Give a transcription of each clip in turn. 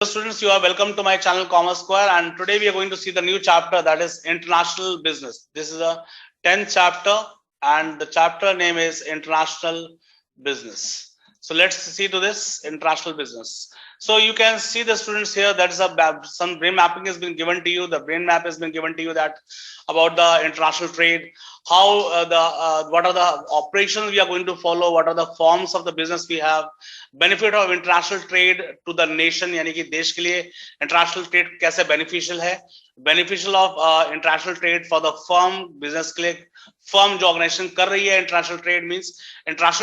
Students, you are welcome to my channel Commerce Square, and today we are going to see the new chapter, that is international business. This is a 10th chapter and the chapter name is international business. So let's see to this international business. So you can see the students here, that is some brain mapping has been given to you. The brain map has been given to you that about the international trade, how what are the operations we are going to follow, what are the forms of the business we have, benefit of international trade to the nation, यानी कि देश के लिए international trade कैसे beneficial है, beneficial of international trade for the firm, business के लिए firm जो organization कर रही है international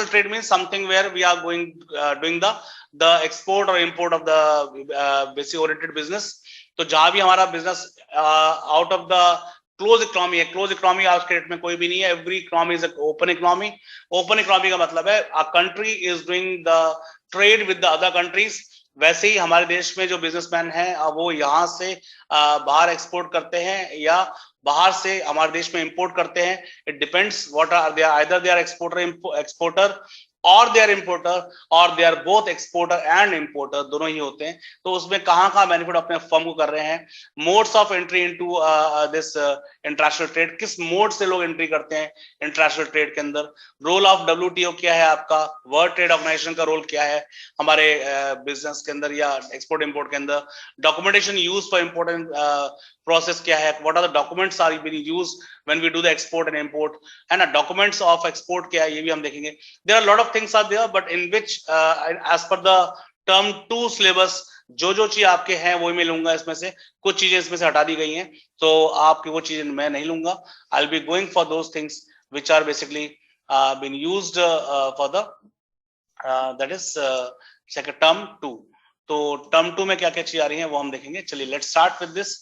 trade means something where we are going doing the export or import of the basic oriented business. तो जहां भी हमारा business out of the close economy है, क्लोज इकोनॉमी आज के डेट में कोई भी नहीं है, every economy is open economy. Open economy का मतलब है a country is doing the trade with the other countries. वैसे ही हमारे देश में जो बिजनेसमैन हैं वो यहाँ से बाहर एक्सपोर्ट करते हैं या बाहर से हमारे देश में इंपोर्ट करते हैं. It depends what are they, either they are exporter और दे आर इंपोर्टर और they are both exporter and importer, दोनों ही होते हैं. तो उसमें कहाँ बेनिफिट अपने फर्म को कर रहे हैं. Modes of entry into this international trade, किस मोड से लोग एंट्री करते हैं इंटरनेशनल ट्रेड के अंदर. रोल ऑफ WTO क्या है आपका, वर्ल्ड ट्रेड ऑर्गेनाइजेशन का रोल क्या है हमारे बिजनेस के अंदर या एक्सपोर्ट इंपोर्ट के अंदर. Documentation use for important process क्या है, what are the documents are being used when we do the export and import, है ना. डॉक्यूमेंट्स ऑफ एक्सपोर्ट क्या है ये भी हम देखेंगे. There are lot of things are there, but in which as per the term 2 syllabus जो चीज आपके हैं वो मैं लूंगा. इसमें से कुछ चीजें इसमें से हटा दी गई हैं तो आपकी वो चीजें मैं नहीं लूंगा. I'll be going for those things which are basically been used for the that is second term 2. तो term 2 में क्या क्या चीज आ रही हैं वो हम देखेंगे. चलिए let's start with this.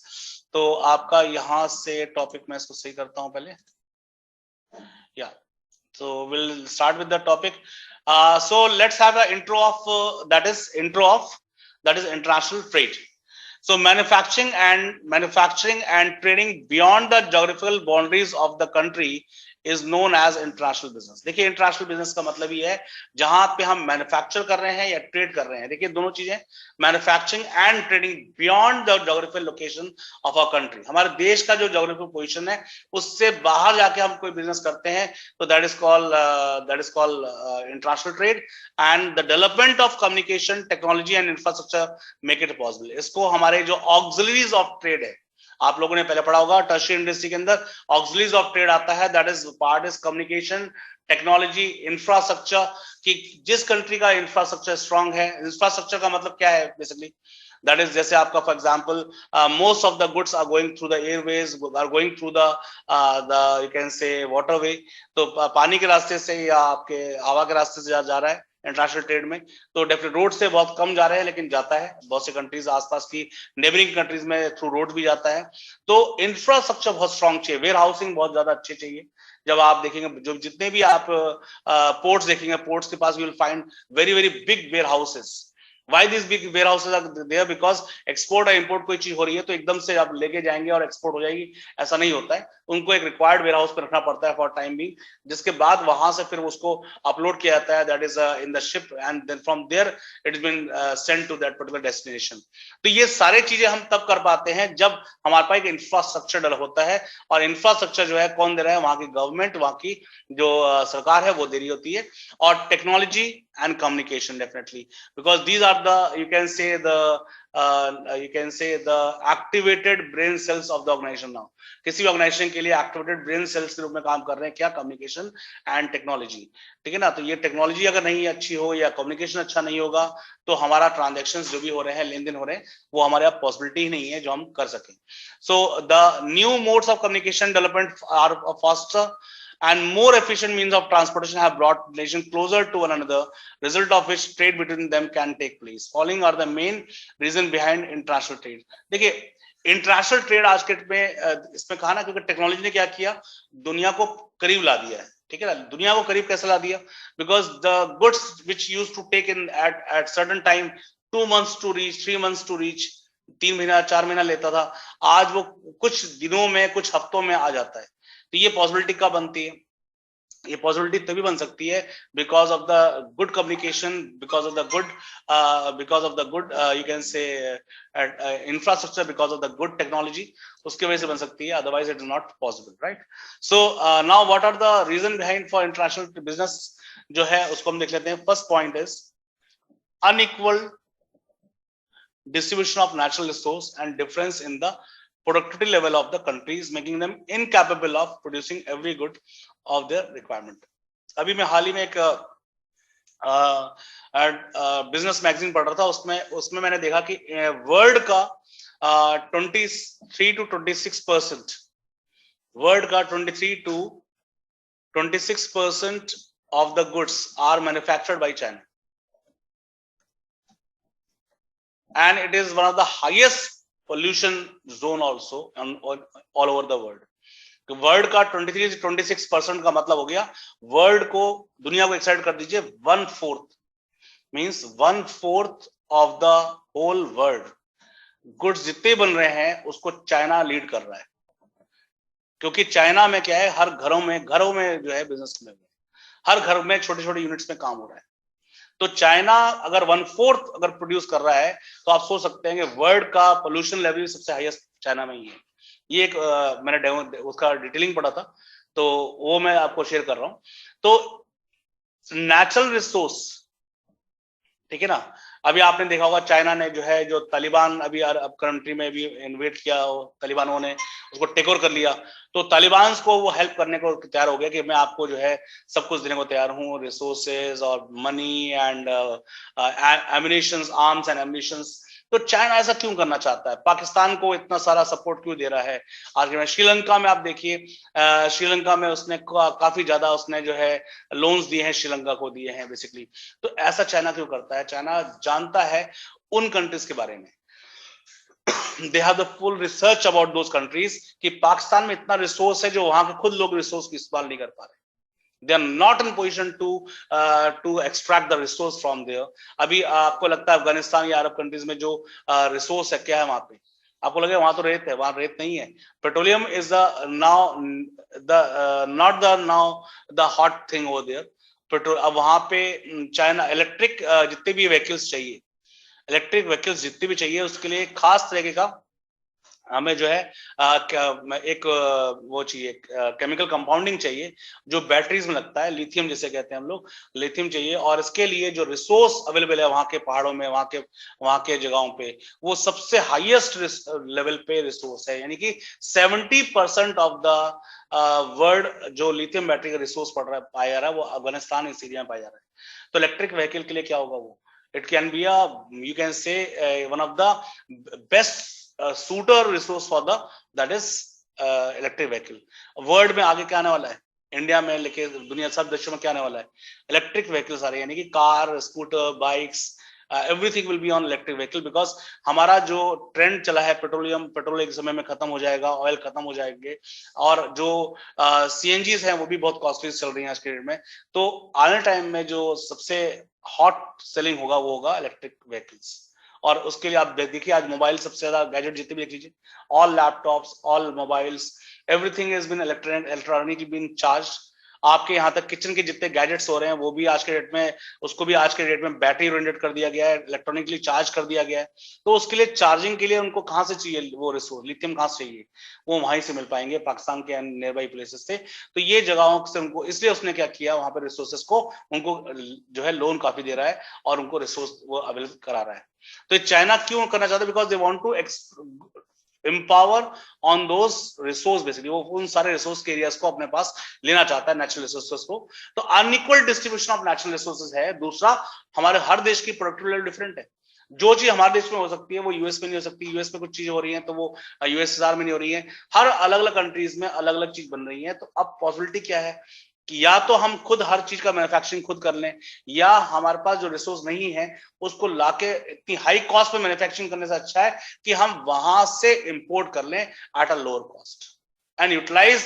तो आपका यहाँ से टॉपिक मैं इसको सही करता हूँ पहले. So we'll start with the topic. So let's have an intro of that is international trade. So manufacturing and trading beyond the geographical boundaries of the country is known as international business. देखिए international business का मतलब ये है जहां पे हम manufacture कर रहे हैं या ट्रेड कर रहे हैं. देखिए दोनों चीजें, manufacturing and trading beyond the geographical location of our country. हमारे देश का जो ज्योग्राफिकल पोजीशन है उससे बाहर जाके हम कोई बिजनेस करते हैं तो that is called international trade. And the development of communication technology and infrastructure make it possible. इसको हमारे जो ऑक्सिलरीज ऑफ ट्रेड है, आप लोगों ने पहले पढ़ा होगा टर्शियरी इंडस्ट्री के अंदर ऑक्सिलरीज ऑफ ट्रेड आता है. That is part is communication technology infrastructure, कि जिस कंट्री का इंफ्रास्ट्रक्चर स्ट्रांग है. इंफ्रास्ट्रक्चर का मतलब क्या है बेसिकली, दैट इज जैसे आपका for example most of the goods are going through the airways, are going through the you can say waterway. तो पानी के रास्ते से या आपके हवा के रास्ते से जा रहा है इंटरनेशनल ट्रेड में. तो डेफिनेट रोड से बहुत कम जा रहे हैं लेकिन जाता है. बहुत से कंट्रीज आसपास की नेबरिंग कंट्रीज में थ्रू रोड भी जाता है. तो इंफ्रास्ट्रक्चर बहुत स्ट्रांग चाहिए, वेयर हाउसिंग बहुत ज्यादा अच्छे चाहिए. जब आप देखेंगे जो जितने भी आप पोर्ट्स देखेंगे, पोर्ट्स के पास you will find very very big warehouses. Why these big warehouses are there? Because export और import कोई चीज हो रही है तो एकदम से आप लेके जाएंगे और एक्सपोर्ट हो जाएगी, ऐसा नहीं होता है. उनको एक रिक्वायर्ड वेयर हाउस पे रखना पड़ता है फॉर टाइम बीइंग, जिसके बाद वहां से फिर उसको अपलोड किया जाता है that is in the ship and then from there it is been sent to that particular destination. तो ये सारे चीजें हम तब कर पाते हैं जब हमारे पास एक इंफ्रास्ट्रक्चर डेवलप होता है. और इंफ्रास्ट्रक्चर जो है कौन दे रहा है, वहां की गवर्नमेंट, वहां की जो सरकार है वो दे रही होती है. और technology and communication definitely, because these are the you can say the activated brain cells of the organization. now किसी भी ऑर्गेनाइजेशन के लिए एक्टिवेटेड ब्रेन सेल्स के रूप में काम कर रहे हैं क्या, कम्युनिकेशन एंड टेक्नोलॉजी. ठीक है ना. तो ये टेक्नोलॉजी अगर नहीं अच्छी हो या कम्युनिकेशन अच्छा नहीं होगा तो हमारा ट्रांजैक्शंस जो भी हो रहे हैं, लेन देन हो रहे हैं, वो हमारे यहाँ पॉसिबिलिटी ही नहीं है जो हम कर सकें. So the new modes of communication development are faster and more efficient means of transportation have brought nations closer to one another, result of which trade between them can take place. Following are the main reason behind international trade. देखिए international trade आज के में इसमें कहा ना, क्योंकि technology ने क्या किया, दुनिया को करीब ला दिया है. ठीक है ना. दुनिया को करीब कैसे ला दिया, because the goods which used to take in at certain time 2 months to reach, 3 months to reach, 3 महीना 4 महीना लेता था, आज वो कुछ दिनों में, कुछ हफ्तों में आ जाता है. तो ये पॉसिबिलिटी कब बनती है, ये पॉसिबिलिटी तभी बन सकती है because of the good communication, because of the good you can say infrastructure, because of the good technology, उसकी वजह से बन सकती है, otherwise it is not possible, right? So now what are the reason behind for international business जो है उसको हम देख लेते हैं। First point is unequal distribution of natural resource and difference in the productivity level of the countries, making them incapable of producing every good of their requirement. अभी मैं हाल ही में एक बिजनेस मैगजीन पढ़ रहा था, उसमें मैंने देखा कि वर्ल्ड का 23 to 26%, वर्ल्ड का 23 to 26% of the goods are manufactured by China. And it is one of the highest pollution zone also all over the world. World का 23 से 26% का मतलब हो गया, वर्ल्ड को, दुनिया को एक्साइड कर दीजिए, 1/4 means 1/4 of the whole world goods जितने बन रहे हैं उसको चाइना लीड कर रहा है। क्योंकि चाइना में क्या है, हर घरों में जो है बिजनेस में, हर घर में छोटे छोटे यूनिट्स में काम हो रहा है। तो चाइना अगर 1/4 अगर प्रोड्यूस कर रहा है तो आप सोच सकते हैं कि वर्ल्ड का पोल्यूशन लेवल सबसे हाईएस्ट चाइना में ही है। ये एक मैंने डेमो उसका डिटेलिंग पढ़ा था, तो वो मैं आपको शेयर कर रहा हूं। तो नेचुरल रिसोर्स, ठीक है ना, अभी आपने देखा होगा चाइना ने जो है, जो तालिबान अभी अब कंट्री में भी इन्वेट किया, तालिबानों ने उसको टेक ओवर कर लिया, तो तालिबान को वो हेल्प करने को तैयार हो गया कि मैं आपको जो है सब कुछ देने को तैयार हूँ, रिसोर्सेज और money and ammunitions, arms and ammunitions. तो चाइना ऐसा क्यों करना चाहता है, पाकिस्तान को इतना सारा सपोर्ट क्यों दे रहा है? आज में श्रीलंका में आप देखिए, श्रीलंका में उसने काफी ज्यादा उसने जो है लोन्स दिए हैं, श्रीलंका को दिए हैं बेसिकली। तो ऐसा चाइना क्यों करता है? चाइना जानता है उन कंट्रीज के बारे में, they have the full research about those countries कि पाकिस्तान में इतना रिसोर्स है जो वहां के खुद लोग रिसोर्स की इस्तेमाल नहीं कर पा रहे। They are not in position to extract the resource from there. अभी आपको लगता है अफगानिस्तान या अरब कंट्रीज में जो रिसोर्स है, क्या है वहां पे? आपको लगे वहां तो रेत है, वहां रेत नहीं है। Petroleum is not the hot thing over there. Petrol, अब वहां पे चाइना इलेक्ट्रिक जितने भी व्हीकल्स चाहिए, इलेक्ट्रिक व्हीकल्स जितने भी चाहिए, उसके लिए खास तरीके का हमें जो है एक वो चाहिए, केमिकल कंपाउंडिंग चाहिए जो बैटरीज में लगता है, लिथियम जिसे कहते हैं हम लोग, लिथियम चाहिए। और इसके लिए जो रिसोर्स अवेलेबल है वहां के पहाड़ों में, वहां के जगहों पे, वो सबसे हाईएस्ट लेवल पे रिसोर्स है। यानी कि 70% ऑफ द वर्ल्ड जो लिथियम बैटरी का रिसोर्स पाया जा रहा है वो अफगानिस्तान इस एरिया में पाया जा रहा है। तो इलेक्ट्रिक व्हीकल के लिए क्या होगा वो, it can be you can say one of the best suitor resource for that is electric vehicle. World में आगे क्या आने वाला है, इंडिया में लेके दुनिया सब देशों में क्या आने वाला है, इलेक्ट्रिक व्हीकल्स आ रहे हैं। यानी कि car, scooter, bikes, everything will be on electric vehicle, because हमारा जो ट्रेंड चला है, पेट्रोल एक समय में खत्म हो जाएगा, ऑयल खत्म हो जाएंगे, और जो सीएनजीज हैं वो भी बहुत कॉस्टली चल रही हैं आज के डेट में। तो आने टाइम में जो सबसे हॉट सेलिंग होगा वो होगा इलेक्ट्रिक व्हीकल्स। और उसके लिए आप देखिए, आज मोबाइल सबसे ज्यादा, गैजेट जितने भी देख लीजिए, all laptops, all mobiles, everything is been electronically been charge. आपके यहाँ तक किचन के जितने गैजेट्स हो रहे हैं वो भी आज के डेट में, उसको भी आज के डेट में बैटरी ओरिएंटेड कर दिया गया है, इलेक्ट्रॉनिकली चार्ज कर दिया गया है। तो उसके लिए चार्जिंग के लिए उनको कहाँ से चाहिए वो रिसोर्स, लिथियम कहाँ से चाहिए, वो वहीं से मिल पाएंगे, पाकिस्तान के नियर बाई प्लेसेस से। तो ये जगहों से उनको, इसलिए उसने क्या किया, वहां पर रिसोर्सेस को उनको जो है लोन काफी दे रहा है और उनको रिसोर्स वो अवेलेबल करा रहा है। तो चाइना क्यों करना चाहता है, because they want to empower on those resource, basically वो उन सारे रिसोर्स के एरियाज को अपने पास लेना चाहता है, नेचुरल रिसोर्सेस को। तो unequal distribution of natural resources है। दूसरा, हमारे हर देश की प्रोडक्टिविटी लेवल डिफरेंट है। जो चीज हमारे देश में हो सकती है वो यूएस में नहीं हो सकती, यूएस में कुछ चीजें हो रही हैं तो वो यूएसएसआर में नहीं हो रही है। हर अलग अलग कंट्रीज में अलग अलग चीज बन रही है। तो अब पॉसिबिलिटी क्या है कि या तो हम खुद हर चीज का मैन्युफैक्चरिंग खुद कर लें, या हमारे पास जो रिसोर्स नहीं है उसको लाके इतनी हाई कॉस्ट पे मैन्युफैक्चरिंग करने से अच्छा है कि हम वहां से इंपोर्ट कर लें at a lower cost and utilize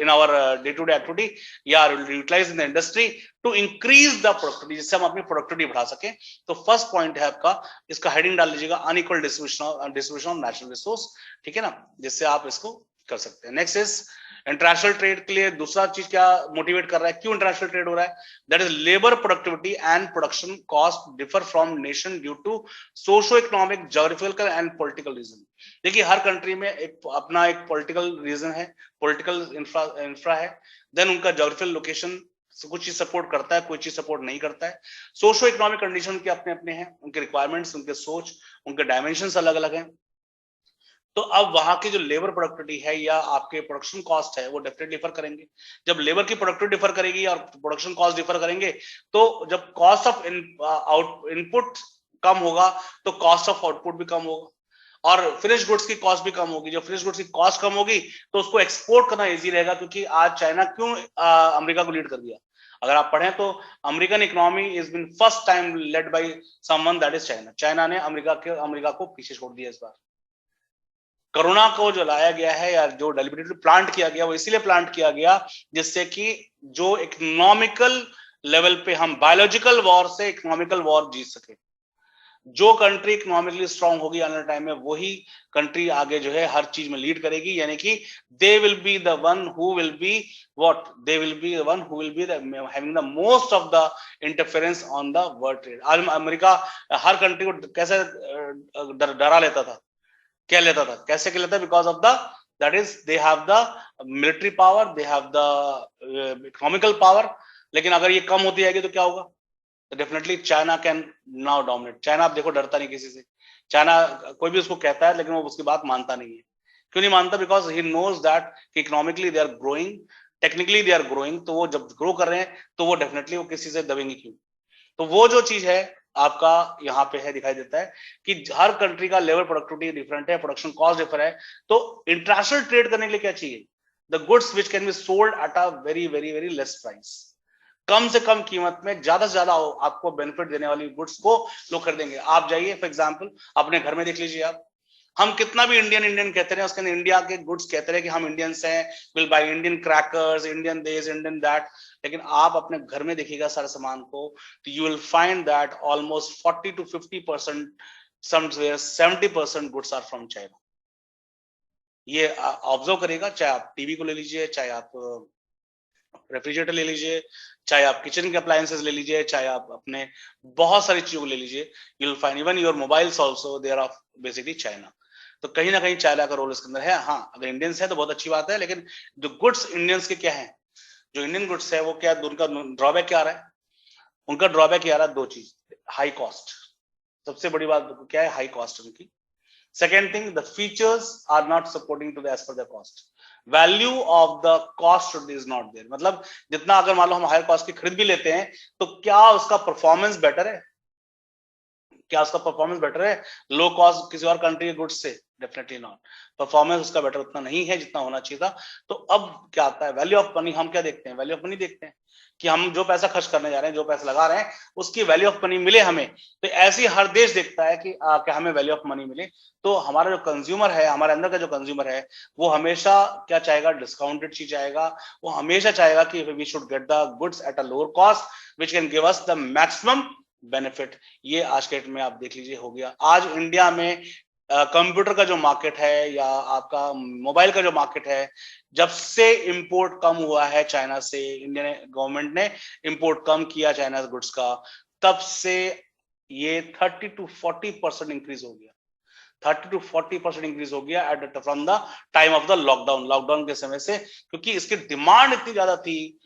in our day-to-day activity या utilize in the industry to increase the productivity, जिससे हम अपनी प्रोडक्टिविटी बढ़ा सकें। तो फर्स्ट पॉइंट है आपका, इसका हेडिंग डाल लीजिएगा, unequal distribution of natural resource, ठीक है ना, जिससे आप इसको कर सकते हैं। नेक्स्ट इज इंटरनेशनल ट्रेड के लिए दूसरा चीज क्या मोटिवेट कर रहा है, क्यों इंटरनेशनल ट्रेड हो रहा है? That is labour productivity and production cost differ from nation due to socio economic, geographical and political reason. देखिए हर कंट्री में एक अपना एक पॉलिटिकल रीजन है, पॉलिटिकल इंफ्रा है, देन उनका ज्योग्राफिकल लोकेशन कुछ चीज सपोर्ट करता है, कोई चीज सपोर्ट नहीं करता है। सोशो इकोनॉमिक कंडीशन के अपने अपने हैं, उनके रिक्वायरमेंट्स, उनके सोच, उनके डायमेंशन अलग अलग हैं। तो अब वहां की जो लेबर प्रोडक्टिविटी है या आपके प्रोडक्शन कॉस्ट है वो डेफिनेटली डिफर करेंगे। जब लेबर की प्रोडक्टिविटी डिफर करेगी और प्रोडक्शन कॉस्ट डिफर करेंगे, तो जब कॉस्ट ऑफ इनपुट कम होगा तो कॉस्ट ऑफ आउटपुट भी कम होगा, और फिनिश गुड्स की कॉस्ट भी कम होगी। जब फिनिश गुड्स की कॉस्ट कम होगी तो उसको एक्सपोर्ट करना इजी रहेगा, क्योंकि आज चाइना क्यों अमेरिका को लीड कर दिया? अगर आप पढ़ें तो American economy is been first time led by someone that is China. China ने अमेरिका को पीछे छोड़ दिया इस बार। कोरोना को जो लाया गया है या जो डेलिबरेटली प्लांट किया गया, वो इसीलिए प्लांट किया गया जिससे कि जो इकोनॉमिकल लेवल पे हम बायोलॉजिकल वॉर से इकोनॉमिकल वॉर जीत सके। जो कंट्री इकोनॉमिकली स्ट्रांग होगी आने टाइम में, वही कंट्री आगे जो है हर चीज में लीड करेगी, यानी कि दे will be the one who will be what, they will be the one who will be having the most of the interference on the world trade. आज अमेरिका हर कंट्री को कैसे डरा लेता था, क्या लेता था, कैसे क्या लेता? Because of the that is they have the military power, they have the economical power. लेकिन अगर ये कम होती जाएगी तो क्या होगा? तो definitely China can now dominate. China आप देखो डरता नहीं किसी से। चाइना कोई भी उसको कहता है लेकिन वो उसकी बात मानता नहीं है। क्यों नहीं मानता? Because he knows that economically they are growing, technically they are growing. तो वो जब ग्रो कर रहे हैं तो वो डेफिनेटली वो किसी से दबेंगे क्यों? तो वो जो चीज है आपका यहाँ पे है, दिखाई देता है कि हर कंट्री का लेवल प्रोडक्टिविटी डिफरेंट है, प्रोडक्शन कॉस्ट डिफरेंट है। तो इंटरनेशनल ट्रेड करने के लिए क्या चाहिए? The goods which can be sold at a very very very less price. कम से कम कीमत में ज्यादा से ज्यादा आपको बेनिफिट देने वाली गुड्स को लोग खरीदेंगे। आप जाइए फॉर एग्जांपल अपने घर में देख लीजिए आप, हम कितना भी इंडियन इंडियन कहते रहे, उसके अंदर इंडिया के गुड्स कहते रहे कि हम इंडियंस हैं, will by Indian crackers, Indian this, Indian that. लेकिन आप अपने घर में देखिएगा सारे सामान को, तो you will find that almost 40 to 50%, somewhere 70% goods are from China. ये ऑब्जर्व करिएगा, चाहे आप टीवी को ले लीजिए, चाहे आप रेफ्रिजरेटर ले लीजिए, चाहे आप किचन के अप्लायंसेस ले लीजिए, चाहे आप अपने बहुत सारी चीजों को ले लीजिए, you will find even your mobiles also they are of basically China. तो कहीं ना कहीं चाइना का रोल इसके अंदर है। हाँ, अगर इंडियंस है तो बहुत अच्छी बात है, लेकिन जो गुड्स इंडियंस के क्या है, जो इंडियन गुड्स है वो क्या, उनका ड्रॉबैक क्या आ रहा है? उनका ड्रॉबैक ये आ रहा है दो चीज, हाई कॉस्ट। सबसे बड़ी बात क्या है? हाई कॉस्ट उनकी। Second thing, the features are not supporting to the as per the cost. Value of the cost is not there. मतलब जितना अगर मान लो हम हायर कॉस्ट की खरीद भी लेते हैं तो क्या उसका परफॉर्मेंस बेटर है? क्या उसका परफॉर्मेंस बेटर है लो कॉस्ट किसी और कंट्री के गुड्स से? Definitely not. परफॉर्मेंस उसका बेटर उतना नहीं है जितना होना चाहिए था। तो अब क्या आता है? Value of money. हम क्या देखते हैं? वैल्यू ऑफ मनी देखते हैं कि हम जो पैसा खर्च करने जा रहे हैं, जो पैसा लगा रहे हैं, उसकी वैल्यू ऑफ मनी मिले हमें। तो ऐसे हर देश देखता है कि क्या हमें वैल्यू ऑफ मनी मिले। तो हमारा जो कंज्यूमर है, हमारे अंदर का जो कंज्यूमर है, वो हमेशा क्या चाहेगा? डिस्काउंटेड चीज चाहेगा। वो हमेशा चाहेगा कि we should get the goods at a lower cost which can give us the maximum benefit. ये आज के डेट में आप देख लीजिए हो गया। आज इंडिया में कंप्यूटर का जो मार्केट है या आपका मोबाइल का जो मार्केट है, जब से इंपोर्ट कम हुआ है चाइना से, इंडियन गवर्नमेंट ने इंपोर्ट कम किया चाइना गुड्स का, तब से ये 30 to 40% इंक्रीज हो गया। 30 to 40% इंक्रीज हो गया at from the time of the lockdown. Lockdown के समय से, क्योंकि इसकी डिमांड इतनी ज्यादा थी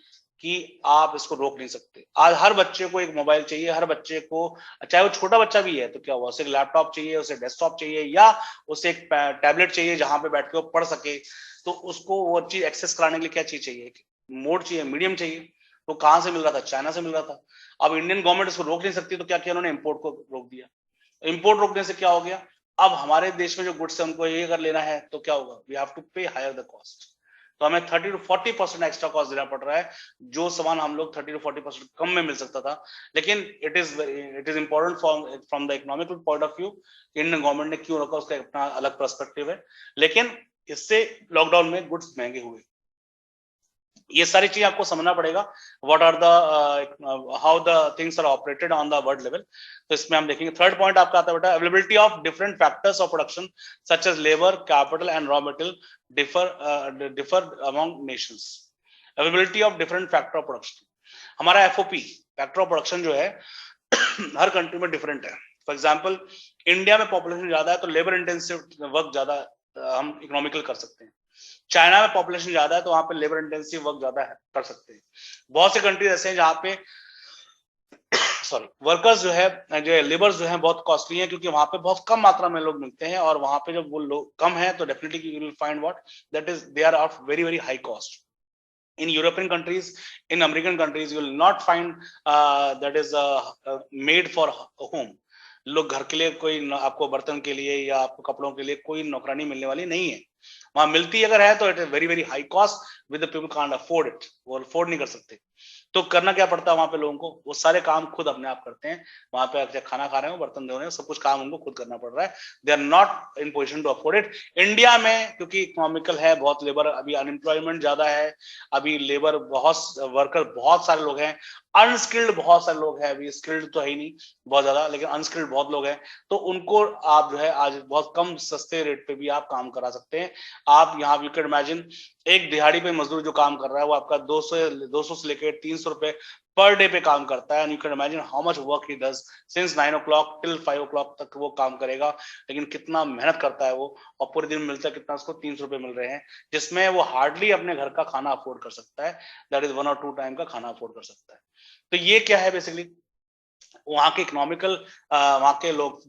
कि आप इसको रोक नहीं सकते। आज हर बच्चे को एक मोबाइल चाहिए, हर बच्चे को, चाहे वो छोटा बच्चा भी है तो क्या हुआ, उसे एक लैपटॉप चाहिए, उसे डेस्कटॉप चाहिए, या उसे एक टैबलेट चाहिए जहां पे बैठ के वो पढ़ सके। तो उसको वो चीज एक्सेस कराने के लिए क्या चीज चाहिए? मोड चाहिए, मीडियम चाहिए। तो कहां से मिल रहा था? चाइना से मिल रहा था। अब इंडियन गवर्नमेंट इसको रोक नहीं सकती, तो क्या किया उन्होंने? इंपोर्ट को रोक दिया। इंपोर्ट रोकने से क्या हो गया? अब हमारे देश में जो गुड्स है उनको ये अगर लेना है तो क्या होगा? वी हैव टू पे हायर द कॉस्ट। तो हमें 30 to 40% एक्स्ट्रा कॉस्ट देना पड़ रहा है, जो सामान हम लोग 30 to 40% कम में मिल सकता था। लेकिन it is important from the economic point of view, Indian government ने क्यों रखा, उसका अपना अलग पर्सपेक्टिव है। लेकिन इससे लॉकडाउन में गुड्स महंगे हुए। ये सारी चीज आपको समझना पड़ेगा, what are the how the things are operated on the world level. तो इसमें हम देखेंगे थर्ड पॉइंट आपका आता है बेटा, availability of different factors of production such as labour, capital and raw material differ among nations. Availability of different factor of production, हमारा FOP factor of production जो है हर कंट्री में डिफरेंट है। फॉर एग्जाम्पल इंडिया में population ज्यादा है तो लेबर इंटेंसिव वर्क ज्यादा हम इकोनॉमिकल कर सकते हैं। चाइना में पॉपुलेशन ज्यादा है तो वहां पे लेबर इंटेंसिव वर्क ज्यादा कर सकते हैं। बहुत से कंट्रीज ऐसे हैं जहाँ पे सॉरी वर्कर्स जो है लेबर्स जो है बहुत कॉस्टली है, क्योंकि वहां पे बहुत कम मात्रा में लोग मिलते हैं, और वहां पे जब वो लोग कम है तो definitely you will find what that is they are of very very high cost. In European countries, in American countries, you will not find that is made for home. लोग घर के लिए कोई आपको बर्तन के लिए या आपको कपड़ों के लिए कोई नौकरानी मिलने वाली नहीं है। वहां मिलती अगर है तो it is very very high cost with the people can't afford it, वो अफोर्ड नहीं कर सकते। तो करना क्या पड़ता है वहां पे लोगों को, वो सारे काम खुद अपने आप करते हैं। वहां पे अगर खाना खा रहे हो, बर्तन धो रहे हो, सब कुछ काम उनको खुद करना पड़ रहा है। They are not in position to afford it. India में क्योंकि इकोनॉमिकल है, बहुत लेबर, अभी अनएम्प्लॉयमेंट ज्यादा है, अभी लेबर बहुत वर्कर बहुत सारे लोग हैं, अनस्किल्ड बहुत सारे लोग हैं, अभी स्किल्ड तो है ही नहीं बहुत ज्यादा, लेकिन अनस्किल्ड बहुत लोग हैं। तो उनको आप जो है आज बहुत कम सस्ते रेट पे भी आप काम करा सकते हैं। आप यहाँ यू कैन इमेजिन एक दिहाड़ी पे मजदूर जो काम कर रहा है वो आपका 200 से लेकर 300 रुपए पर डे पे काम करता है। And you can imagine how much work he does since 9 o'clock till 5 o'clock तक वो काम करेगा, लेकिन कितना मेहनत करता है वो, और पूरे दिन मिलता है कितना, उसको 300 रुपए मिल रहे हैं, जिसमें वो हार्डली अपने घर का खाना अफोर्ड कर सकता है। दैट इज 1 or 2 टाइम का खाना अफोर्ड कर सकता है। तो ये क्या है बेसिकली, वहां के इकोनॉमिकल, वहां के लोग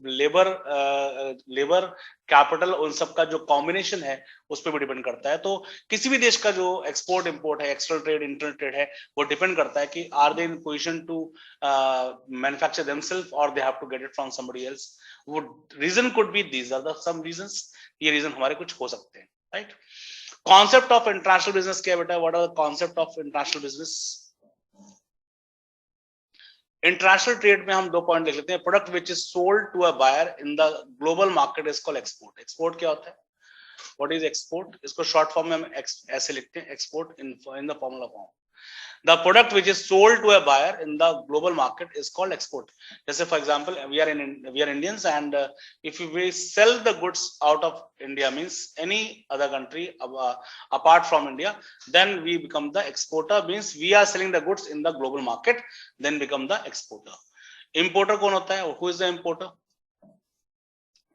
लेबर कैपिटल उन सब का जो कॉम्बिनेशन है उस पर भी डिपेंड करता है। तो किसी भी देश का जो एक्सपोर्ट इंपोर्ट है, एक्सटर्नल ट्रेड इंटरनल ट्रेड है, वो डिपेंड करता है कि are they in position to manufacture themselves और they have to get it from somebody else. वो reason could be these are the some reasons, ये रीजन हमारे कुछ हो सकते हैं, right. Concept of international business क्या है बेटा, what are the concept of international business. International trade में हम 2 पॉइंट लिख लेते हैं। Product which is sold to a buyer in the global market is called export. Export क्या होता है, व्हाट इज एक्सपोर्ट, इसको शॉर्ट फॉर्म में हम ऐसे लिखते हैं, export in the formula form. The product which is sold to a buyer in the global market is called export. जैसे for example we are Indians, and if we sell the goods out of India, means any other country apart from India, then we become the exporter, means we are selling the goods in the global market, then become the exporter. Importer कौन होता है, who is the importer?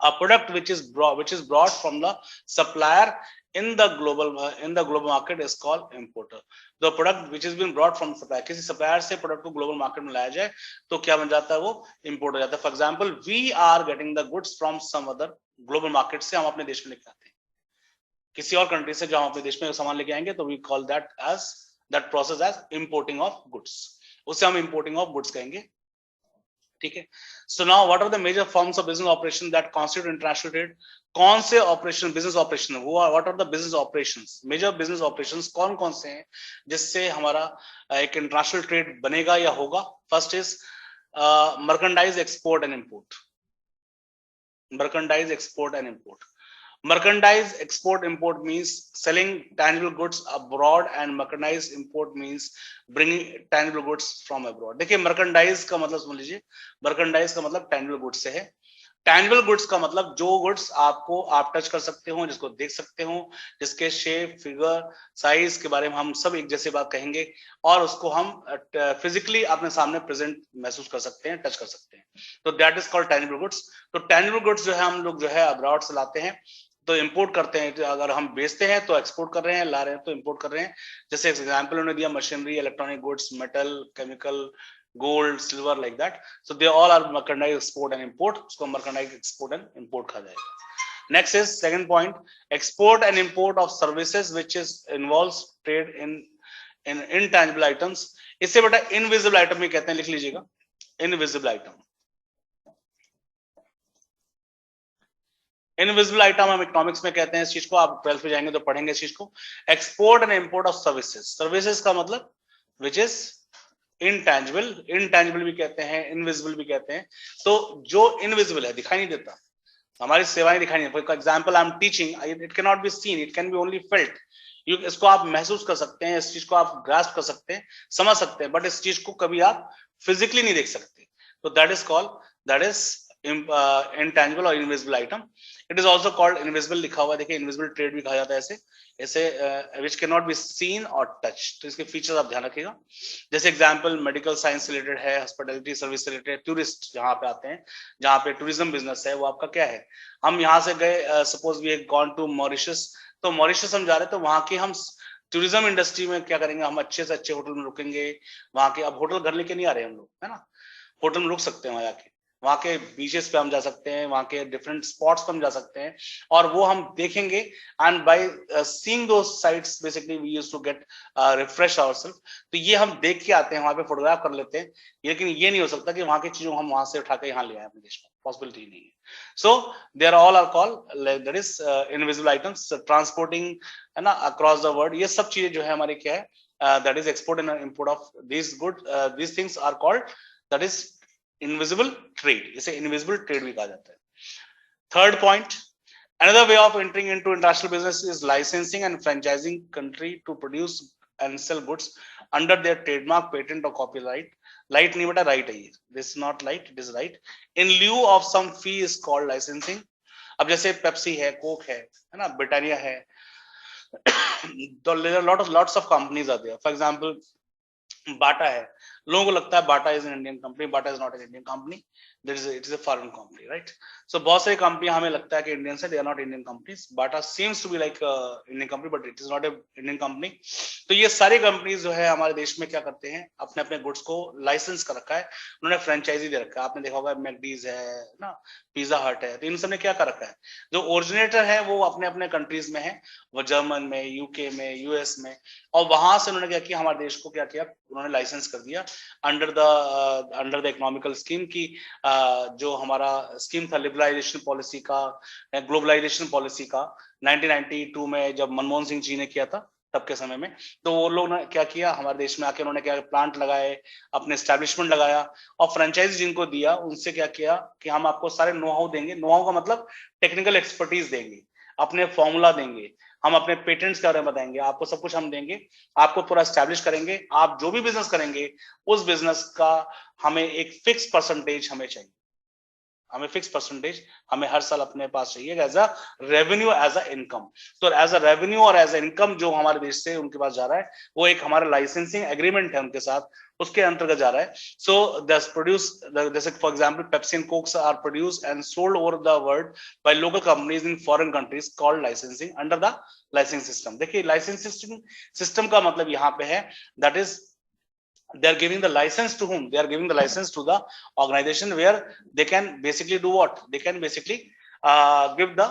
A product which is brought from the supplier in the global market is called importer. The product which has been brought from supplier, किसी supplier से product को global market में लाया जाए तो क्या बन जाता है, वो import हो जाता है। For example, we are getting the goods from some other global market से हम अपने देश में लेके आते हैं, किसी और कंट्री से जो हम अपने देश में सामान लेके आएंगे, तो we call that process as importing of goods, उसे हम importing of goods कहेंगे, ठीक है। So now what are the major forms of business operation that constitute international trade. कौन से ऑपरेशन, बिजनेस ऑपरेशन, वो what are the business operations, major business operations कौन कौन से हैं जिससे हमारा एक इंटरनेशनल ट्रेड बनेगा या होगा। First is merchandise export and import. Merchandise export and import, merchandise export import means selling tangible goods abroad, and merchandise import means bringing tangible goods from abroad. देखिए merchandise का मतलब समझ लीजिए, merchandise का मतलब tangible goods से है। Tangible goods का मतलब जो गुड्स आपको आप टच कर सकते हो, जिसको देख सकते हो, जिसके शेप, फिगर, साइज के बारे में हम सब एक जैसे बात कहेंगे, और उसको हम फिजिकली अपने सामने प्रेजेंट महसूस कर सकते हैं, टच कर सकते हैं, तो that is called tangible goods. तो टैंजिबल गुड्स जो है हम लोग जो है अब्रॉड से लाते हैं, तो इंपोर्ट करते हैं, तो अगर हम बेचते हैं तो एक्सपोर्ट कर रहे हैं, ला रहे हैं तो इंपोर्ट कर रहे हैं। जैसे एग्जांपल उन्होंने दिया machinery, electronic goods, metal, chemical, gold, silver, like that. So they all are merchandise export and import. उसको merchandise export and import कहा जाएगा। Next is second point, export and import of services which is involves trade in intangible items. इससे बेटा invisible item भी कहते हैं, लिख लीजिएगा invisible item। इनविजिबल आइटम हम इकोनॉमिक्स में कहते हैं इस चीज को, आप 12th में जाएंगे तो पढ़ेंगे इस चीज को। Export and import of services, services का मतलब विच इज इनटैंजिबल, इनटैंजिबल भी कहते हैं, इनविजिबल भी कहते हैं। तो जो इनविजिबल है, दिखाई नहीं देता, हमारी सेवाएं दिखाई नहीं देती। For example I am teaching, it can not be seen, it can B only felt. इसको आप महसूस कर सकते हैं, इस चीज को आप ग्रास्प कर सकते हैं, समझ सकते हैं, बट इस चीज को कभी आप फिजिकली नहीं देख सकते। तो that is called, that is intangible और invisible item. It is also called invisible, लिखा हुआ देखिए, इनविजिबल ट्रेड भी कहा जाता है ऐसे, ऐसे which can not be seen और टच। तो इसके फीचर्स आप ध्यान रखिएगा। जैसे एग्जांपल मेडिकल साइंस से रिलेटेड है, हॉस्पिटैलिटी सर्विस से रिलेटेड, टूरिस्ट जहां पे आते हैं, जहां पे टूरिज्म बिजनेस है, वो आपका क्या है, हम यहाँ से गए, suppose we have gone to Mauritius, तो मॉरिशस हम जा रहे हैं, तो वहां की हम टूरिज्म इंडस्ट्री में क्या करेंगे, हम अच्छे से अच्छे होटल में रुकेंगे वहां के। अब होटल घर लेके नहीं आ रहे हम लोग, है ना, होटल में रुक सकते हैं वहां जाके, वहां के बीचेस पे हम जा सकते हैं, वहां के डिफरेंट स्पॉट्स पे हम जा सकते हैं, और वो हम देखेंगे। And by seeing those sites basically we used to get refresh ourself. तो ये हम देख के आते हैं, वहां पे फोटोग्राफ कर लेते हैं, लेकिन ये नहीं हो सकता कि वहां की चीजों हम वहां से उठा के यहाँ ले आए अपने देश में, पॉसिबिलिटी नहीं है। So there all are called, that is invisible items, transporting, है ना, अक्रॉस द वर्ल्ड। ये सब चीजें जो है हमारे क्या है, that is export and import of this good, these things are called, that is invisible trade. इसे इनविजिबल ट्रेड भी कहा जाता है। Third point, another way of entering into international business is licensing and franchising country to produce and sell goods under their trademark, patent or copyright. Light नहीं बेटा, right है ये, this is not light, it is right. In lieu of some fee is called licensing. अब जैसे Pepsi है, Coke है ना, Britannia है, lots of companies are there. For example, बाटा है, लोगों को लगता है Bata is an Indian company, Bata is not an Indian company, it is a foreign company, right. So बहुत सारी कंपनियां हमें लगता है कि इंडियन है, they are not Indian companies. Bata seems to be like Indian company, but it is not a Indian company. तो ये सारी कंपनीज जो है हमारे देश में क्या करते हैं, अपने अपने गुड्स को लाइसेंस कर रखा है, उन्होंने फ्रेंचाइजी दे रखा है। आपने देखा होगा मैकडीज है ना, पिज्जा हट है, तो इन सब ने क्या कर रखा है, जो ओरिजिनेटर है वो अपने अपने कंट्रीज में है, वो जर्मन में, यूके में, यूएस में, और वहां से उन्होंने क्या किया, हमारे देश को क्या किया, उन्होंने लाइसेंस कर दिया अंडर द इकोनॉमिकल स्कीम की, जो हमारा स्कीम था लिबरलाइजेशन पॉलिसी का, ग्लोबलाइजेशन पॉलिसी का, 1992 में जब मनमोहन सिंह जी ने किया था तब के समय में। तो वो लोग ने क्या किया, हमारे देश में आके उन्होंने क्या प्लांट लगाए, अपने एस्टेब्लिशमेंट लगाया, और फ्रेंचाइजी जिनको दिया उनसे क्या किया कि हम आपको सारे नो हाउ देंगे। नो हाउ का मतलब टेक्निकल एक्सपर्टीज देंगे, अपने फॉर्मूला देंगे, हम अपने पेटेंट्स के बारे में बताएंगे, आपको सब कुछ हम देंगे, आपको पूरा एस्टैब्लिश करेंगे। आप जो भी बिजनेस करेंगे उस बिजनेस का हमें एक फिक्स परसेंटेज हमें चाहिए, हमें फिक्स परसेंटेज हमें हर साल अपने पास चाहिए as a revenue, as a income. तो एज अ रेवेन्यू और एज अ इनकम जो हमारे देश से उनके पास जा रहा है, वो एक हमारा लाइसेंसिंग एग्रीमेंट है उनके साथ, उसके अंतर्गत जा रहा है। सो दस प्रोड्यूस, जैसे for example Pepsi and Cokes are produced and sold over the world by local companies in foreign countries called licensing under the licensing system. देखिए लाइसेंसिंग सिस्टम का मतलब यहाँ पे है, that is they are giving the license to whom, they are giving the license to the organization where they can basically do what, they can basically give the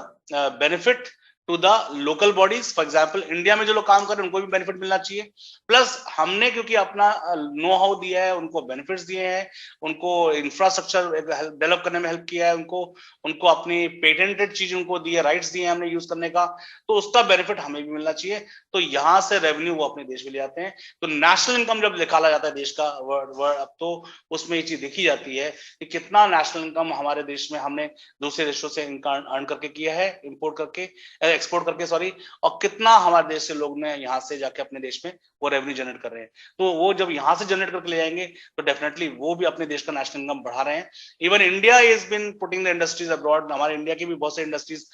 benefit to the local bodies. For example India में जो लोग काम कर रहे हैं उनको भी benefit मिलना चाहिए, प्लस हमने क्योंकि अपना नो हाउ दिया है, उनको बेनिफिट्स दिए हैं, उनको इंफ्रास्ट्रक्चर डेवलप करने में हेल्प किया है, उनको अपनी पेटेंटेड चीज उनको दी है, राइट्स दिए हैं हमने यूज करने का, तो उसका बेनिफिट हमें भी मिलना चाहिए। तो यहाँ से रेवेन्यू वो अपने देश में ले आते हैं। तो नेशनल इनकम जब निकाला जाता है देश का वर्ड अब तो उसमें ये चीज देखी जाती है कि कितना नेशनल इनकम हमारे देश में हमने दूसरे देशों से अर्न करके किया है, इंपोर्ट करके, एक्सपोर्ट करके सॉरी, और कितना हमारे देश से लोग ने यहाँ से जाके अपने देश में वो रेवेन्यू जनरेट कर रहे हैं। तो वो जब यहाँ से जनरेट करके ले जाएंगे तो डेफिनेटली वो भी अपने देश का नेशनल इनकम बढ़ा रहे हैं। Even India is been putting the industries abroad, हमारे इंडिया की भी बहुत सारी इंडस्ट्रीज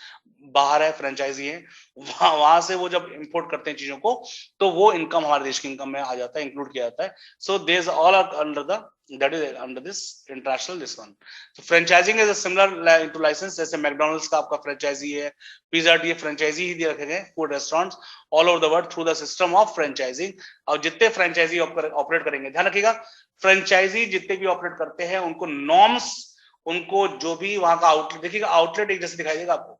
बाहर है, फ्रेंचाइजी है, वहां से वो जब इंपोर्ट करते हैं चीजों को तो वो इनकम हमारे देश की इनकम में आ जाता है, इंक्लूड किया जाता है। So there all are under the, that is under this international this one. So franchising is a similar to license, जैसे मैकडॉनल्ड्स का आपका फ्रेंचाइजी है, पिज्जा हट ये फ्रेंचाइजी ही दे रखे गए, food restaurants all over the world through the system of franchising. और जितने फ्रेंचाइजी ऑपरेट करेंगे, ध्यान रखिएगा, फ्रेंचाइजी जितने भी ऑपरेट करते हैं उनको नॉर्म्स, उनको जो भी वहां का आउटलेट, देखिएगा आउटलेट एक जैसे दिखाई देगा आपको,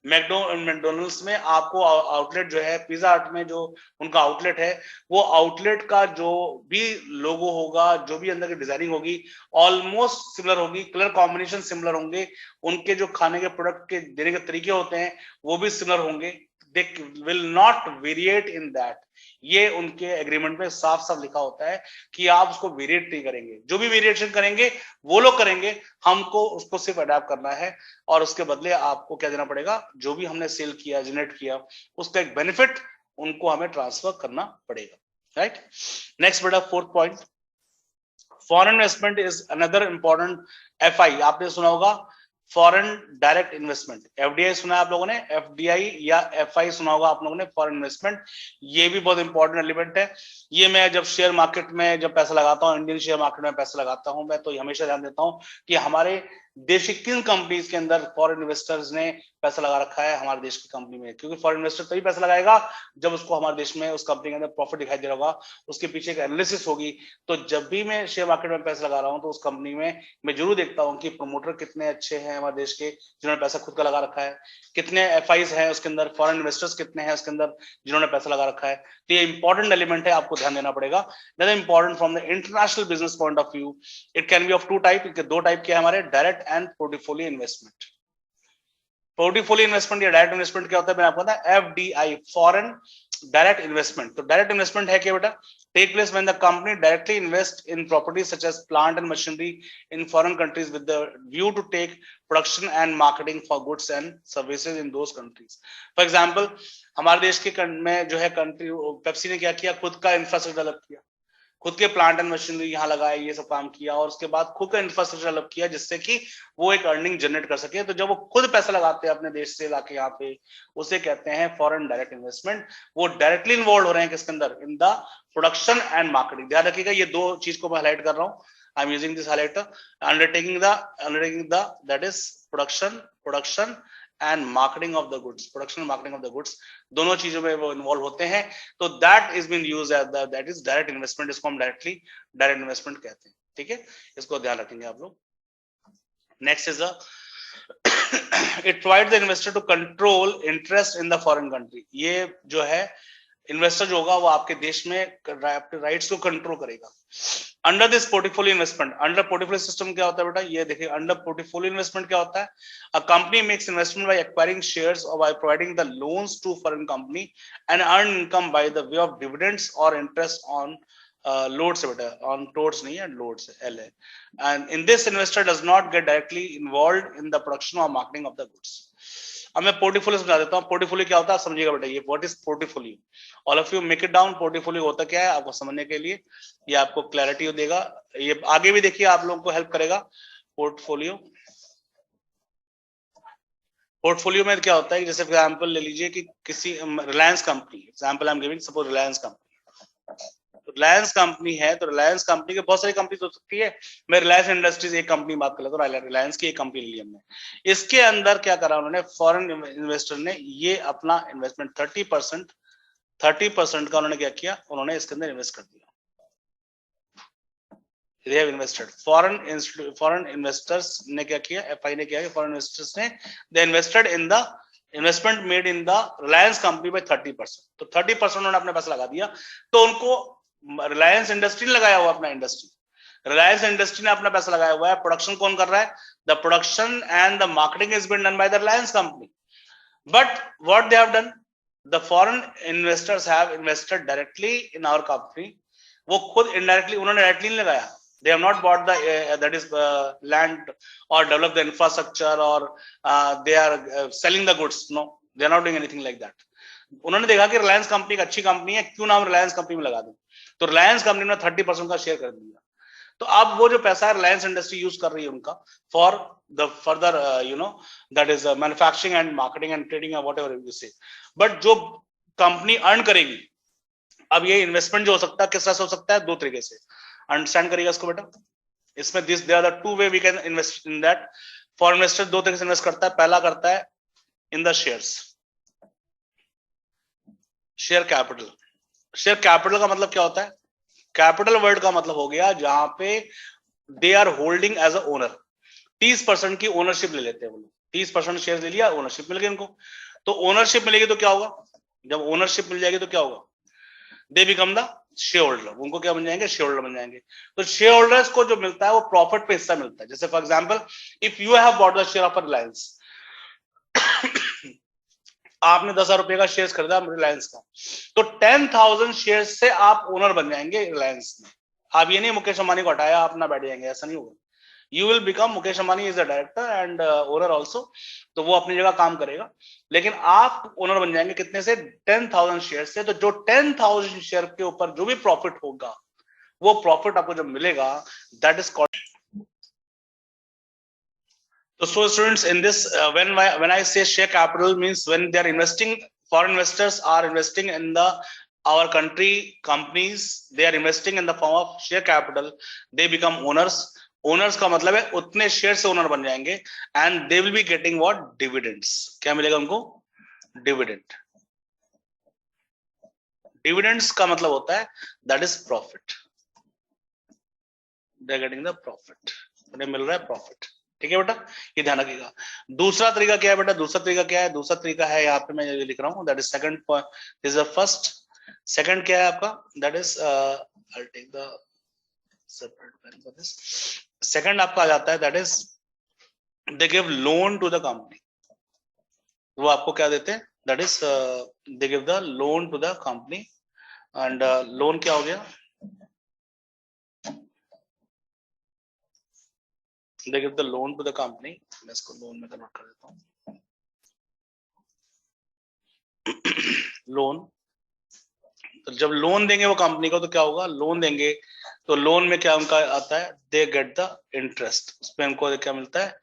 मैकडोनल्ड्स में आपको आउटलेट जो है, पिज्जा हट में जो उनका आउटलेट है, वो आउटलेट का जो भी लोगो होगा, जो भी अंदर की डिजाइनिंग होगी, ऑलमोस्ट सिमिलर होगी, कलर कॉम्बिनेशन सिमिलर होंगे, उनके जो खाने के प्रोडक्ट के देने के तरीके होते हैं वो भी सिमिलर होंगे, they will not variate in that. ये उनके एग्रीमेंट में साफ साफ लिखा होता है कि आप उसको वेरिएट नहीं करेंगे, जो भी वेरिएशन करेंगे वो लोग करेंगे, हमको उसको सिर्फ अडैप्ट करना है, और उसके बदले आपको क्या देना पड़ेगा, जो भी हमने सेल किया, जनरेट किया, उसका एक बेनिफिट उनको हमें ट्रांसफर करना पड़ेगा, राइट। नेक्स्ट बेटा, fourth point, foreign investment is another important. FI आपने सुना होगा, फॉरेन डायरेक्ट इन्वेस्टमेंट। एफडीआई सुना है आप लोगों ने, एफडीआई या एफआई सुना होगा आप लोगों ने, फॉरेन इन्वेस्टमेंट। ये भी बहुत इंपॉर्टेंट एलिमेंट है। ये मैं जब शेयर मार्केट में जब पैसा लगाता हूँ, इंडियन शेयर मार्केट में पैसा लगाता हूँ मैं, तो हमेशा ध्यान देता हूँ कि हमारे देश की किन कंपनीज के अंदर फॉरेन इन्वेस्टर्स ने पैसा लगा रखा है हमारे देश की कंपनी में। क्योंकि फॉरेन इन्वेस्टर तभी पैसा लगाएगा जब उसको हमारे देश में उस कंपनी के अंदर प्रॉफिट दिखाई दे रहा होगा, उसके पीछे एक एनालिसिस होगी। तो जब भी मैं शेयर मार्केट में पैसा लगा रहा हूँ तो उस कंपनी में मैं जरूर देखता हूँ कि प्रमोटर कितने अच्छे हैं हमारे देश के, जिन्होंने पैसा खुद का लगा रखा है, कितने एफआईज हैं उसके अंदर, फॉरेन इन्वेस्टर्स कितने हैं उसके अंदर जिन्होंने पैसा लगा रखा है। तो ये इंपॉर्टेंट एलिमेंट है, आपको ध्यान देना पड़ेगा। That is important from the international business point of view. It can be of two type, दो टाइप के हमारे, direct and portfolio investment. Portfolio investment या डायरेक्ट इन्वेस्टमेंट क्या होता है, मैंने आपको बताया, एफडीआई, फॉरेन डायरेक्ट इन्वेस्टमेंट। तो डायरेक्ट इन्वेस्टमेंट है क्या बेटा, take place when the company directly invest in property such as plant and machinery in foreign countries with the view to take production and marketing for goods and services in those countries. For example, हमारे देश के में जो है country, Pepsi ने क्या किया, खुद का इंफ्रास्ट्रक्चर डेवलप किया, खुद के प्लांट एंड मशीनरी यहाँ लगाए, ये सब काम किया, और उसके बाद खुद का इंफ्रास्ट्रक्चर डेवलप किया जिससे कि वो एक अर्निंग जनरेट कर सके। तो जब वो खुद पैसा लगाते हैं अपने देश से लाके यहाँ पे, उसे कहते हैं फॉरेन डायरेक्ट इन्वेस्टमेंट। वो डायरेक्टली इन्वॉल्व हो रहे हैं किसके अंदर, इन द प्रोडक्शन एंड मार्केटिंग। ध्यान रखिएगा, ये दो चीज को मैं हाईलाइट कर रहा हूँ। I am using this highlighter, undertaking the that is production and marketing of the goods, production marketing of the goods, दोनों चीजों में वो इन्वॉल्व होते हैं। तो that is been used as that is direct investment, इसको हम डायरेक्टली डायरेक्ट इन्वेस्टमेंट कहते हैं, ठीक है, इसको ध्यान रखेंगे आप लोग। Next is it provide the investor to control interest in the foreign country. ये जो है इन्वेस्टर जो होगा वो आपके देश में राइट्स को कंट्रोल करेगा। Under this portfolio investment, under portfolio system क्या होता है बेटा, ये देखिए, अंडर पोर्टफोलियो इन्वेस्टमेंट क्या होता है, a company makes investment by acquiring shares और by providing the loans to foreign company and earn income by the way of dividends और इंटरेस्ट ऑन लोड्स बेटा, ऑन टोड्स नहीं है, लोड्स एल है। And in this investor does not get directly involved in the production और marketing of the goods. अब मैं portfolio समझा देता हूँ। पोर्टफोलियो क्या होता है समझिएगा बेटा, ये what is portfolio, all of you make it down. Portfolio होता क्या है आपको समझने के लिए, ये आपको क्लैरिटी देगा, ये आगे भी देखिए आप लोगों को हेल्प करेगा। पोर्टफोलियो, पोर्टफोलियो में क्या होता है, जैसे फॉर एग्जांपल ले लीजिए कि किसी Reliance company, example I am giving, suppose Reliance company, Reliance company है, तो रिलायंस कंपनी के बहुत सारी कंपनी हो सकती है। मैं रिलायंस इंडस्ट्रीज एक कंपनी बात कर लेता हूँ, रिलायंस की एक कंपनी ली हमने। इसके अंदर क्या करा उन्होंने, फॉरेन इन्वेस्टर ने ये अपना इन्वेस्टमेंट 30% का उन्होंने क्या किया, उन्होंने इसके अंदर इन्वेस्ट कर दिया। They have invested. Foreign investors ने क्या किया, FI ने क्या किया, foreign investors ने they invested in the investment made in the Reliance company by 30%। तो 30% उन्होंने अपने पैसा लगा दिया। तो उनको रिलायंस इंडस्ट्री ने लगाया हुआ अपना इंडस्ट्री, रिलायंस इंडस्ट्री ने अपना पैसा लगाया हुआ है। प्रोडक्शन कौन कर रहा है, the production and the marketing is been done by the Reliance company. But what they have done, the foreign investors have invested directly in our company. वो खुद इनडायरेक्टली, उन्होंने डायरेक्टली नहीं लगाया, they have not bought the that is land or develop the infrastructure or they are selling the goods, no, they are not doing anything like that। उन्होंने देखा कि Reliance company एक अच्छी कंपनी है, क्यों नाम रिलायंस कंपनी में लगा दूं, तो रिलायंस कंपनी ने 30% का शेयर कर दिया। तो अब वो जो पैसा है रिलायंस इंडस्ट्री यूज कर रही है उनका for the further that is manufacturing and marketing and trading what ever you से। बट जो कंपनी अर्न करेगी, अब ये इन्वेस्टमेंट जो हो सकता है किस तरह से हो सकता है, दो तरीके से अंडरस्टैंड करिएगा इसको बेटा। इसमें this there are the two way we can invest in that. Foreign investor दो तरीके से इन्वेस्ट करता है। पहला करता है in the shares, share capital. Share capital का मतलब क्या होता है, कैपिटल वर्ड का मतलब हो गया जहां पे they are holding as a owner, 30% की ओनरशिप ले लेते हैं वो लोग। 30% शेयर ले लिया, ओनरशिप मिल गई उनको। तो ओनरशिप मिलेगी तो क्या होगा, जब ओनरशिप मिल जाएगी तो क्या होगा, they become the share holder. उनको क्या बन जाएंगे, शेयर होल्डर बन जाएंगे। तो शेयर होल्डर्स को जो मिलता है वो प्रॉफिट पे हिस्सा मिलता है। जैसे for example, if you have bought the share of Reliance, आपने 10,000 रुपए का शेयर खरीदा रिलायंस का, तो 10,000 शेयर से आप ओनर बन जाएंगे रिलायंस में। आप ये नहीं मुकेश अंबानी को हटाया आप ना बैठ जाएंगे, ऐसा नहीं होगा। You will become, Mukesh Ambani is a director and owner also, तो वो अपनी जगह काम करेगा, लेकिन आप ओनर बन जाएंगे कितने से, 10,000 शेयर से। तो जो 10,000 शेयर के ऊपर जो भी प्रॉफिट होगा, वो प्रॉफिट आपको जब मिलेगा, that is called. So students, in this when I say share capital, means when they are investing, foreign investors are investing in the our country companies, they are investing in the form of share capital, they become owners. Owners का मतलब है उतने share से owner बन जाएंगे, and they will be getting what, dividends. क्या मिलेगा उनको, डिविडेंड। डिविडेंड्स का मतलब होता है that is profit, they are getting the profit, उन्हें मिल रहा है प्रॉफिट। ठीक है बेटा, ये ध्यान रखिएगा। दूसरा तरीका क्या है बेटा, दूसरा तरीका क्या है, दूसरा तरीका है यहाँ पे मैं ये लिख रहा हूँ, that is second point, this is the first. Second क्या है आपका, that is I take the separate pen for this. Second आपका आ जाता है that is they give loan to the company. वो आपको क्या देते हैं, that is they give the loan to the company, and loan क्या हो गया, they give the loan to the company। मैं इसको लोन में कन्वर्ट कर देता हूँ। लोन, तो जब लोन देंगे वो कंपनी को, तो क्या होगा, लोन देंगे तो लोन में क्या उनका आता है, दे गेट द इंटरेस्ट, उसमें उनको क्या मिलता है,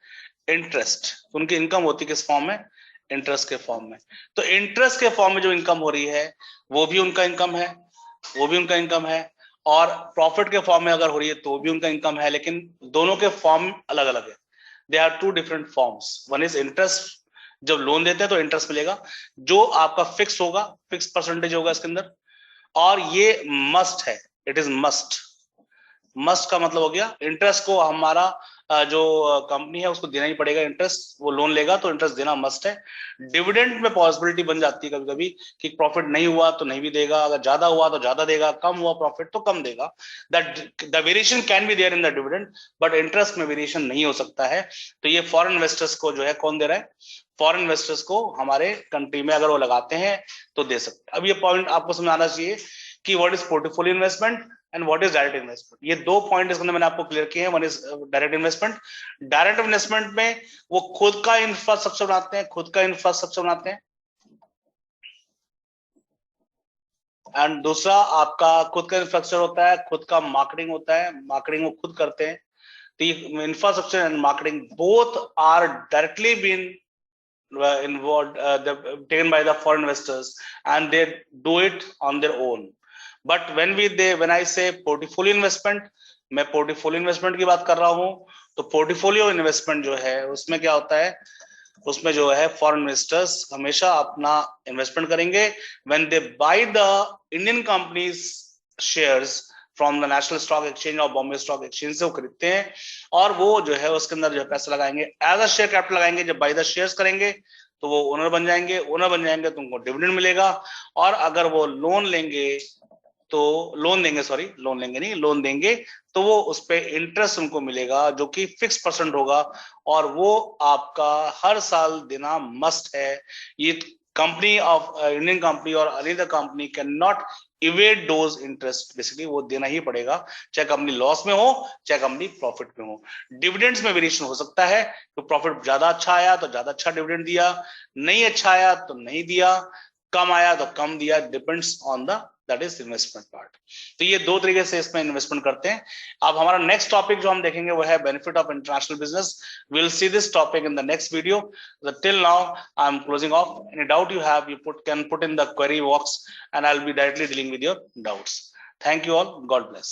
इंटरेस्ट। उनकी इनकम होती है किस फॉर्म में, इंटरेस्ट के फॉर्म में। तो इंटरेस्ट के फॉर्म में जो इनकम हो रही है वो भी उनका इनकम है, वो भी उनका इनकम है, और प्रॉफिट के फॉर्म में अगर हो रही है तो भी उनका इनकम है, लेकिन दोनों के फॉर्म अलग अलग है। They are two different forms. One is interest, जब लोन देते हैं तो इंटरेस्ट मिलेगा, जो आपका फिक्स होगा, फिक्स परसेंटेज होगा इसके अंदर, और ये मस्ट है, इट इज मस्ट। मस्ट का मतलब हो गया इंटरेस्ट को हमारा जो कंपनी है उसको देना ही पड़ेगा इंटरेस्ट, वो लोन लेगा तो इंटरेस्ट देना मस्ट है। डिविडेंड में पॉसिबिलिटी बन जाती है कभी कभी कि प्रॉफिट नहीं हुआ तो नहीं भी देगा, अगर ज्यादा हुआ तो ज्यादा देगा, कम हुआ प्रॉफिट तो कम देगा। That the variation can be there in the dividend, but interest में वेरिएशन नहीं हो सकता है। तो ये फॉरेन इन्वेस्टर्स को जो है कौन दे रहा है, फॉरेन इन्वेस्टर्स को हमारे कंट्री में अगर वो लगाते हैं तो दे सकते हैं। अब ये पॉइंट आपको समझाना चाहिए कि what is portfolio investment and what is direct investment. ये दो पॉइंट इसके अंदर मैंने आपको क्लियर किए हैं। One is direct investment, direct investment में वो खुद का इंफ्रास्ट्रक्चर बनाते हैं, खुद का इंफ्रास्ट्रक्चर बनाते हैं, एंड दूसरा आपका खुद का इंफ्रास्ट्रक्चर होता है, खुद का मार्केटिंग होता है, मार्केटिंग वो खुद करते हैं। तो infrastructure and marketing both are directly been involved, taken by the foreign investors, and they do it on their own. But when I say portfolio investment, मैं portfolio investment की बात कर रहा हूं, तो portfolio investment जो है उसमें क्या होता है, उसमें जो है फॉरेन इन्वेस्टर्स हमेशा अपना इन्वेस्टमेंट करेंगे when they buy the Indian companies shares from the national stock exchange और बॉम्बे स्टॉक एक्सचेंज से वो खरीदते हैं, और वो जो है उसके अंदर जो है पैसा लगाएंगे, एज अ शेयर कैपिटल लगाएंगे। जब बाय द शेयर्स करेंगे तो वो ओनर बन जाएंगे, ओनर बन जाएंगे तो उनको डिविडेंड मिलेगा, और अगर वो लोन लेंगे तो लोन देंगे, सॉरी लोन लेंगे नहीं, लोन देंगे तो वो उस पे इंटरेस्ट उनको मिलेगा जो कि फिक्स परसेंट होगा, और वो आपका हर साल देना मस्ट है। ये कंपनी ऑफ इंडियन कंपनी और another company can not evade dose interest, basically वो देना ही पड़ेगा, चाहे कंपनी लॉस में हो चाहे कंपनी प्रॉफिट में हो। डिविडेंड्स में वेरिएशन हो सकता है, तो प्रॉफिट ज्यादा अच्छा आया तो ज्यादा अच्छा डिविडेंड दिया, नहीं अच्छा आया तो नहीं दिया, कम आया तो कम दिया, depends on the that is investment part. तो ये दो तरीके से इसमें इन्वेस्टमेंट करते हैं। अब हमारा नेक्स्ट टॉपिक जो हम देखेंगे वो है benefit of international business. We will see this topic in the next video. Till now I am closing off. Any doubt you have, you can put in the query box and I'll be directly dealing with your doubts. Thank you all. God bless.